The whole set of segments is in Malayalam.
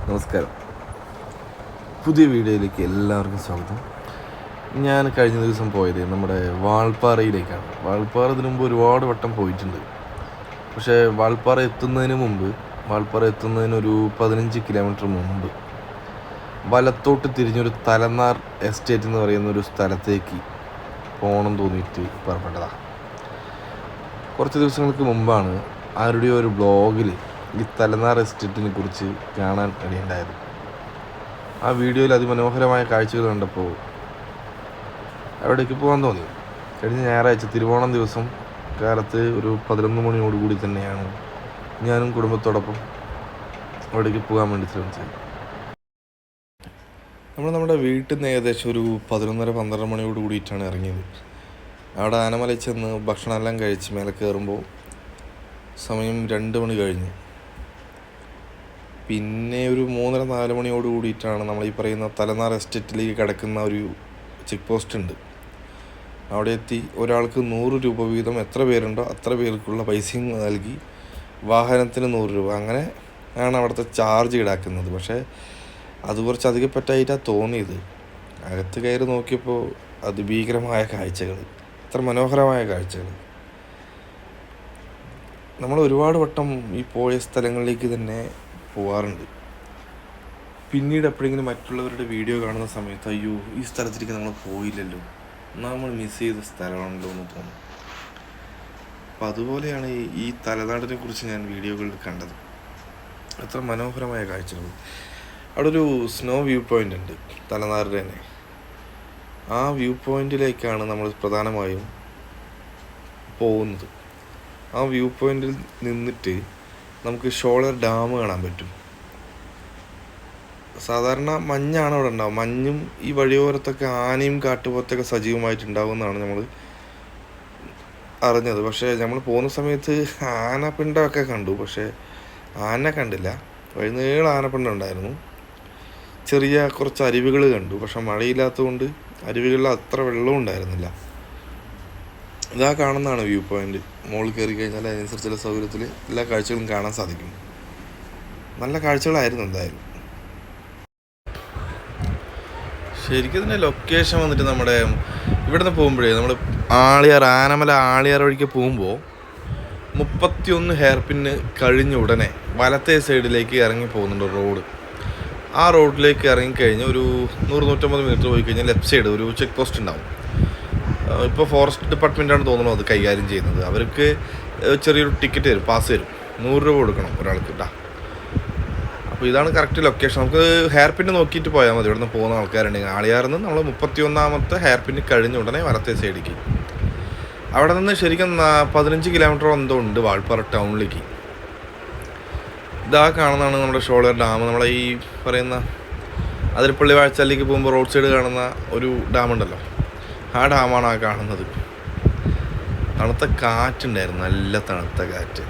നമസ്കാരം. പുതിയ വീഡിയോയിലേക്ക് എല്ലാവർക്കും സ്വാഗതം. ഞാൻ കഴിഞ്ഞ ദിവസം പോയത് നമ്മുടെ വാൾപ്പാറയിലേക്കാണ്. വാൾപ്പാറ ഇതിനു മുമ്പ് ഒരുപാട് വട്ടം പോയിട്ടുണ്ട്. പക്ഷേ വാൾപ്പാറ എത്തുന്നതിനൊരു 15 കിലോമീറ്റർ മുമ്പ് വലത്തോട്ട് തിരിഞ്ഞൊരു തലനാർ എസ്റ്റേറ്റ് എന്ന് പറയുന്ന ഒരു സ്ഥലത്തേക്ക് പോകണം തോന്നിയിട്ട് പുറപ്പെട്ടതാണ്. കുറച്ച് ദിവസങ്ങൾക്ക് മുമ്പാണ് ആരുടെയോ ഒരു ബ്ലോഗിൽ ഈ തലനാർ എസ്റ്റേറ്റിനെ കുറിച്ച് കാണാൻ ഇടയുണ്ടായത്. ആ വീഡിയോയിൽ അതിമനോഹരമായ കാഴ്ചകൾ കണ്ടപ്പോൾ അവിടേക്ക് പോകാൻ തോന്നി. കഴിഞ്ഞ ഞായറാഴ്ച തിരുവോണം ദിവസം കാലത്ത് ഒരു 11 മണിയോടുകൂടി തന്നെയാണ് ഞാനും കുടുംബത്തോടൊപ്പം അവിടേക്ക് പോകാൻ വേണ്ടി ശ്രമിച്ചത്. നമ്മുടെ വീട്ടിൽ നിന്ന് ഏകദേശം ഒരു 11:30-12 മണിയോട് കൂടിയിട്ടാണ് ഇറങ്ങിയത്. അവിടെ ആനമലയിൽ ചെന്ന് ഭക്ഷണമെല്ലാം കഴിച്ച് മേലെ കയറുമ്പോൾ സമയം 2 മണി കഴിഞ്ഞു. പിന്നെ ഒരു 3-4 മണിയോട് കൂടിയിട്ടാണ് നമ്മൾ ഈ പറയുന്ന തലനാർ എസ്റ്റേറ്റിലേക്ക് കിടക്കുന്ന ഒരു ചെക്ക് പോസ്റ്റ് ഉണ്ട്. അവിടെ എത്തി ഒരാൾക്ക് 100 രൂപ വീതം എത്ര പേരുണ്ടോ അത്ര പേർക്കുള്ള പൈസയും നൽകി വാഹനത്തിന് 100 രൂപ അങ്ങനെ ആണ് അവിടുത്തെ ചാർജ് ഈടാക്കുന്നത്. പക്ഷേ അത് കുറച്ച് അധികപ്പറ്റായിട്ടാണ് തോന്നിയത്. അകത്ത് കയറി നോക്കിയപ്പോൾ അതിഭീകരമായ കാഴ്ചകൾ, അത്ര മനോഹരമായ കാഴ്ചകൾ. നമ്മൾ ഒരുപാട് വട്ടം ഈ പോയ സ്ഥലങ്ങളിലേക്ക് തന്നെ പോകാറുണ്ട്. പിന്നീട് എപ്പോഴെങ്കിലും മറ്റുള്ളവരുടെ വീഡിയോ കാണുന്ന സമയത്ത് അയ്യോ ഈ സ്ഥലത്തിലേക്ക് നമ്മൾ പോയില്ലല്ലോ, നമ്മൾ മിസ് ചെയ്ത സ്ഥലമാണല്ലോ എന്ന് തോന്നും. അപ്പം അതുപോലെയാണ് ഈ തലനാടിനെ കുറിച്ച് ഞാൻ വീഡിയോകളിൽ കണ്ടത്. അത്ര മനോഹരമായ കാഴ്ചകൾ. അവിടെ ഒരു സ്നോ വ്യൂ പോയിൻ്റ് ഉണ്ട് തലനാറിൻ്റെ തന്നെ. ആ വ്യൂ പോയിൻറ്റിലേക്കാണ് നമ്മൾ പ്രധാനമായും പോകുന്നത്. ആ വ്യൂ പോയിൻറ്റിൽ നിന്നിട്ട് നമുക്ക് ഷോളർ ഡാം കാണാൻ പറ്റും. സാധാരണ മഞ്ഞാണ് അവിടെ ഉണ്ടാവും. മഞ്ഞും ഈ വഴിയോരത്തൊക്കെ ആനയും കാട്ടുപോത്തൊക്കെ സജീവമായിട്ടുണ്ടാവുമെന്നാണ് നമ്മൾ അറിഞ്ഞത്. പക്ഷേ നമ്മൾ പോകുന്ന സമയത്ത് ആനപ്പിണ്ടമൊക്കെ കണ്ടു. പക്ഷേ ആന കണ്ടില്ല. വഴിനീളം ആനപ്പിണ്ടം ഉണ്ടായിരുന്നു. ചെറിയ കുറച്ച് അരുവികൾ കണ്ടു. പക്ഷെ മഴയില്ലാത്തതുകൊണ്ട് അരുവികളിൽ അത്ര വെള്ളവും ഉണ്ടായിരുന്നില്ല. ഇതാ കാണുന്നതാണ് വ്യൂ പോയിൻ്റ്. മുകളിൽ കയറി കഴിഞ്ഞാൽ അതിനനുസരിച്ചുള്ള സൗകര്യത്തിൽ എല്ലാ കാഴ്ചകളും കാണാൻ സാധിക്കും. നല്ല കാഴ്ചകളായിരുന്നു എന്തായാലും. ശരിക്കും ഇതിൻ്റെ ലൊക്കേഷൻ വന്നിട്ട് നമ്മുടെ ഇവിടെ നിന്ന് പോകുമ്പോഴേ നമ്മൾ ആനമല ആളിയാർ വഴിക്ക് പോകുമ്പോൾ 31 ഹെയർ പിന്ന് കഴിഞ്ഞ ഉടനെ വലത്തെ സൈഡിലേക്ക് ഇറങ്ങി പോകുന്നുണ്ട് റോഡ്. ആ റോഡിലേക്ക് ഇറങ്ങിക്കഴിഞ്ഞ് ഒരു 100-150 മീറ്റർ പോയി കഴിഞ്ഞാൽ ലെഫ്റ്റ് സൈഡ് ഒരു ചെക്ക് പോസ്റ്റ് ഉണ്ടാവും. ഇപ്പോൾ ഫോറസ്റ്റ് ഡിപ്പാർട്ട്മെൻറ്റാണ് തോന്നുന്നു അത് കൈകാര്യം ചെയ്യുന്നത്. അവർക്ക് ചെറിയൊരു ടിക്കറ്റ് തരും, പാസ് തരും. 100 രൂപ കൊടുക്കണം ഒരാൾക്ക് കേട്ടോ. അപ്പോൾ ഇതാണ് കറക്റ്റ് ലൊക്കേഷൻ. നമുക്ക് ഹെയർ പിന്ന് നോക്കിയിട്ട് പോയാൽ മതി. ഇവിടെ നിന്ന് പോകുന്ന ആൾക്കാരുണ്ടെങ്കിൽ ആളിയാറിൽ നിന്ന് നമ്മൾ 31ാമത്തെ ഹെയർ പിന്ന് കഴിഞ്ഞ ഉടനെ വലത്തെ സൈഡിലേക്ക്. അവിടെ നിന്ന് ശരിക്കും 15 കിലോമീറ്റർ എന്തോ ഉണ്ട് വാൾപ്പാറ ടൗണിലേക്ക്. ഇതാ കാണുന്നതാണ് നമ്മുടെ ഷോളർ ഡാം. നമ്മളെ ഈ പറയുന്ന അതിരപ്പള്ളി വാഴച്ചാലിലേക്ക് പോകുമ്പോൾ റോഡ് സൈഡ് കാണുന്ന ഒരു ഡാമുണ്ടല്ലോ, ആ ഡാമാണ് ആ കാണുന്നത്. തണുത്ത കാറ്റുണ്ടായിരുന്നു, നല്ല തണുത്ത കാറ്റ്.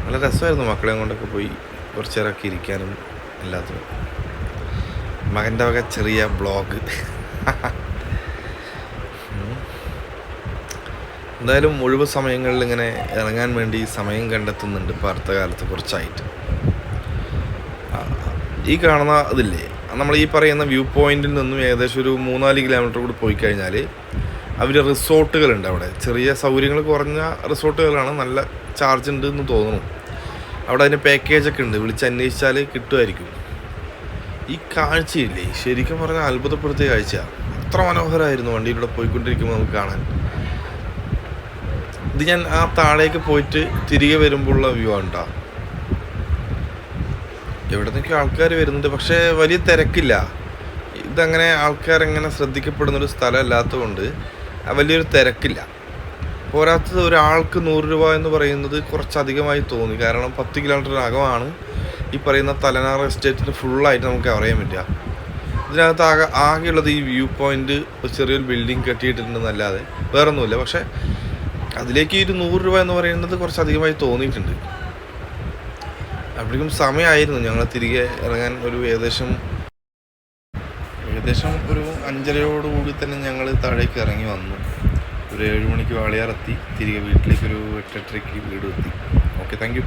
നല്ല രസമായിരുന്നു മക്കളെയും കൊണ്ടൊക്കെ പോയി കുറച്ചേരൊക്കെ ഇരിക്കാനും എല്ലാത്തിനും. മകൻ്റെ വക ചെറിയ ബ്ലോഗ്. എന്തായാലും ഒഴിവ് സമയങ്ങളിൽ ഇങ്ങനെ ഇറങ്ങാൻ വേണ്ടി സമയം കണ്ടെത്തുന്നുണ്ട് ഇപ്പോൾ അടുത്ത കാലത്ത് കുറച്ചായിട്ട്. ഈ കാണുന്ന ഇതില്ലേ, നമ്മൾ ഈ പറയുന്ന വ്യൂ പോയിന്റിൽ നിന്നും ഏകദേശം ഒരു 3-4 കിലോമീറ്റർ കൂടി പോയി കഴിഞ്ഞാൽ അവർ റിസോർട്ടുകളുണ്ട്. അവിടെ ചെറിയ സൗകര്യങ്ങൾ കുറഞ്ഞ റിസോർട്ടുകളാണ്. നല്ല ചാർജ് ഉണ്ട് എന്ന് തോന്നുന്നു. അവിടെ അതിന് പാക്കേജൊക്കെ ഉണ്ട്, വിളിച്ച് അന്വേഷിച്ചാൽ കിട്ടുമായിരിക്കും. ഈ കാഴ്ചയില്ലേ ശരിക്കും പറഞ്ഞാൽ അത്ഭുതപ്പെടുത്തിയ കാഴ്ച. അത്ര മനോഹരമായിരുന്നു വണ്ടിയിലൂടെ പോയിക്കൊണ്ടിരിക്കുമ്പോൾ നമുക്ക് കാണാൻ. ഇത് ഞാൻ ആ താഴേക്ക് പോയിട്ട് തിരികെ വരുമ്പോഴുള്ള വ്യൂ ആണ് കേട്ടോ. എവിടെ നിന്നൊക്കെ ആൾക്കാർ വരുന്നുണ്ട്, പക്ഷേ വലിയ തിരക്കില്ല. ഇതങ്ങനെ ആൾക്കാരെങ്ങനെ ശ്രദ്ധിക്കപ്പെടുന്നൊരു സ്ഥലമല്ലാത്തതുകൊണ്ട് വലിയൊരു തിരക്കില്ല. പോരാത്തത് ഒരാൾക്ക് 100 രൂപ എന്ന് പറയുന്നത് കുറച്ചധികമായി തോന്നി. കാരണം 10 കിലോമീറ്ററിനകമാണ് ഈ പറയുന്ന തലനാർ എസ്റ്റേറ്റിന് ഫുള്ളായിട്ട് നമുക്ക് അറിയാൻ പറ്റുക. ഇതിനകത്ത് ആകെയുള്ളത് ഈ വ്യൂ പോയിൻ്റ് ചെറിയൊരു ബിൽഡിങ് കെട്ടിയിട്ടുണ്ടെന്നല്ലാതെ വേറൊന്നുമില്ല. പക്ഷേ അതിലേക്ക് ഈ 100 രൂപ എന്ന് പറയുന്നത് കുറച്ചധികമായി തോന്നിയിട്ടുണ്ട്. അപ്പോഴേക്കും സമയമായിരുന്നു ഞങ്ങൾ തിരികെ ഇറങ്ങാൻ. ഏകദേശം ഒരു 5:30 തന്നെ ഞങ്ങൾ താഴേക്ക് ഇറങ്ങി വന്നു. ഒരു 7 മണിക്ക് വാളയാറെത്തി. തിരികെ വീട്ടിലേക്ക് ഒരു 8-8:30 വീട് എത്തി. Okay, thank you.